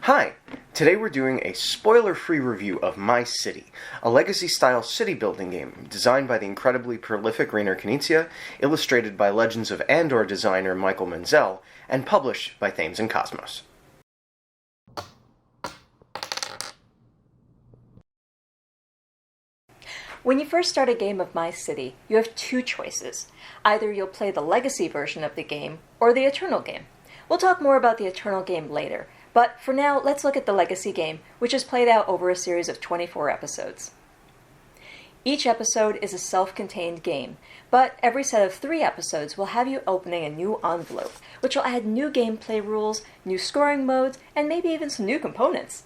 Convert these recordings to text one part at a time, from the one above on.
Hi! Today we're doing a spoiler-free review of My City, a legacy-style city-building game designed by the incredibly prolific Reiner Knizia, illustrated by Legends of Andor designer Michael Menzel, and published by Thames and KOSMOS. When you first start a game of My City, you have two choices. Either you'll play the legacy version of the game, or the Eternal game. We'll talk more about the Eternal game later, but for now, let's look at the legacy game, which is played out over a series of 24 episodes. Each episode is a self-contained game, but every set of 3 episodes will have you opening a new envelope, which will add new gameplay rules, new scoring modes, and maybe even some new components.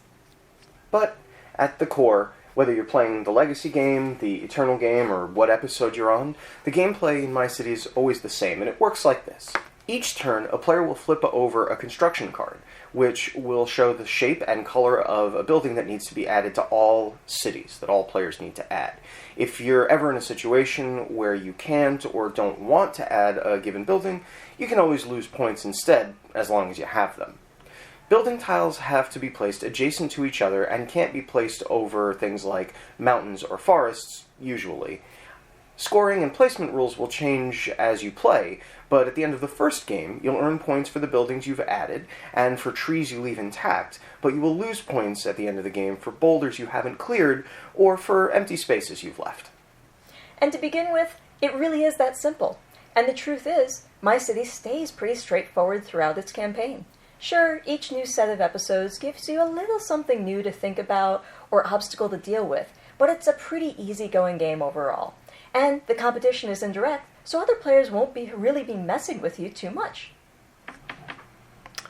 But at the core, whether you're playing the legacy game, the Eternal game, or what episode you're on, the gameplay in My City is always the same, and it works like this. Each turn, a player will flip over a construction card, which will show the shape and color of a building that needs to be added to all cities, that all players need to add. If you're ever in a situation where you can't or don't want to add a given building, you can always lose points instead, as long as you have them. Building tiles have to be placed adjacent to each other and can't be placed over things like mountains or forests, usually. Scoring and placement rules will change as you play, but at the end of the first game, you'll earn points for the buildings you've added, and for trees you leave intact, but you will lose points at the end of the game for boulders you haven't cleared, or for empty spaces you've left. And to begin with, it really is that simple. And the truth is, My City stays pretty straightforward throughout its campaign. Sure, each new set of episodes gives you a little something new to think about or obstacle to deal with, but it's a pretty easygoing game overall. And the competition is indirect, so other players won't really be messing with you too much.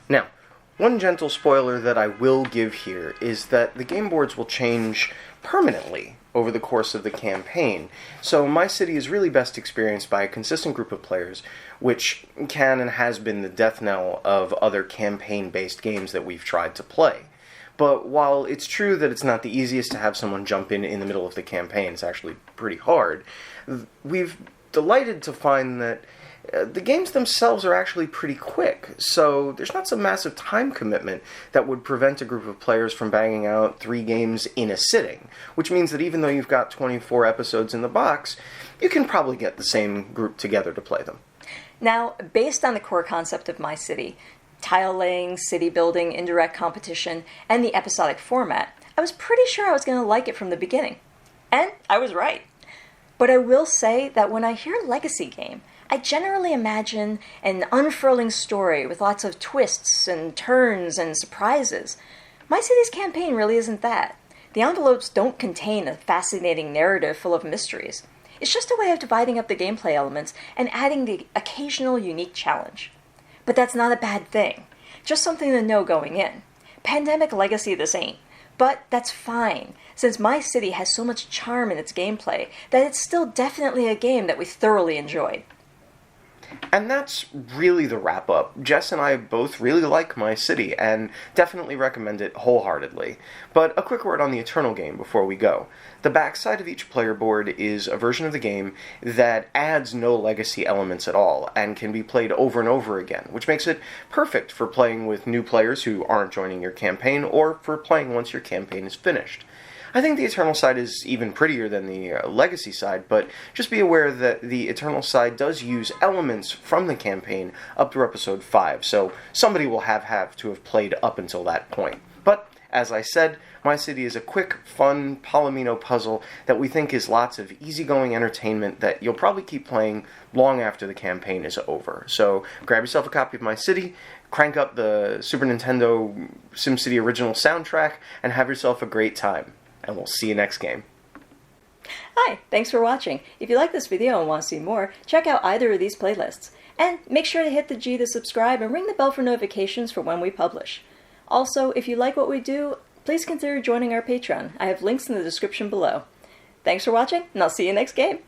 Now, one gentle spoiler that I will give here is that the game boards will change permanently over the course of the campaign, so My City is really best experienced by a consistent group of players, which can and has been the death knell of other campaign-based games that we've tried to play. But while it's true that it's not the easiest to have someone jump in the middle of the campaign, it's actually pretty hard, we've delighted to find that the games themselves are actually pretty quick, so there's not some massive time commitment that would prevent a group of players from banging out 3 games in a sitting, which means that even though you've got 24 episodes in the box, you can probably get the same group together to play them. Now, based on the core concept of My City, tile laying, city building, indirect competition, and the episodic format, I was pretty sure I was going to like it from the beginning. And I was right. But I will say that when I hear legacy game, I generally imagine an unfurling story with lots of twists and turns and surprises. My City's campaign really isn't that. The envelopes don't contain a fascinating narrative full of mysteries. It's just a way of dividing up the gameplay elements and adding the occasional unique challenge. But that's not a bad thing. Just something to know going in. Pandemic legacy this ain't. But that's fine, since My City has so much charm in its gameplay that it's still definitely a game that we thoroughly enjoyed. And that's really the wrap-up. Jess and I both really like My City, and definitely recommend it wholeheartedly. But a quick word on the Eternal game before we go. The backside of each player board is a version of the game that adds no legacy elements at all, and can be played over and over again, which makes it perfect for playing with new players who aren't joining your campaign, or for playing once your campaign is finished. I think the Eternal side is even prettier than the Legacy side, but just be aware that the Eternal side does use elements from the campaign up through episode 5, so somebody will have to have played up until that point. But, as I said, My City is a quick, fun polyomino puzzle that we think is lots of easygoing entertainment that you'll probably keep playing long after the campaign is over. So grab yourself a copy of My City, crank up the Super Nintendo SimCity original soundtrack, and have yourself a great time. And we'll see you next game. Hi, thanks for watching. If you like this video and want to see more, check out either of these playlists. And make sure to hit the G to subscribe and ring the bell for notifications for when we publish. Also, if you like what we do, please consider joining our Patreon. I have links in the description below. Thanks for watching, and I'll see you next game.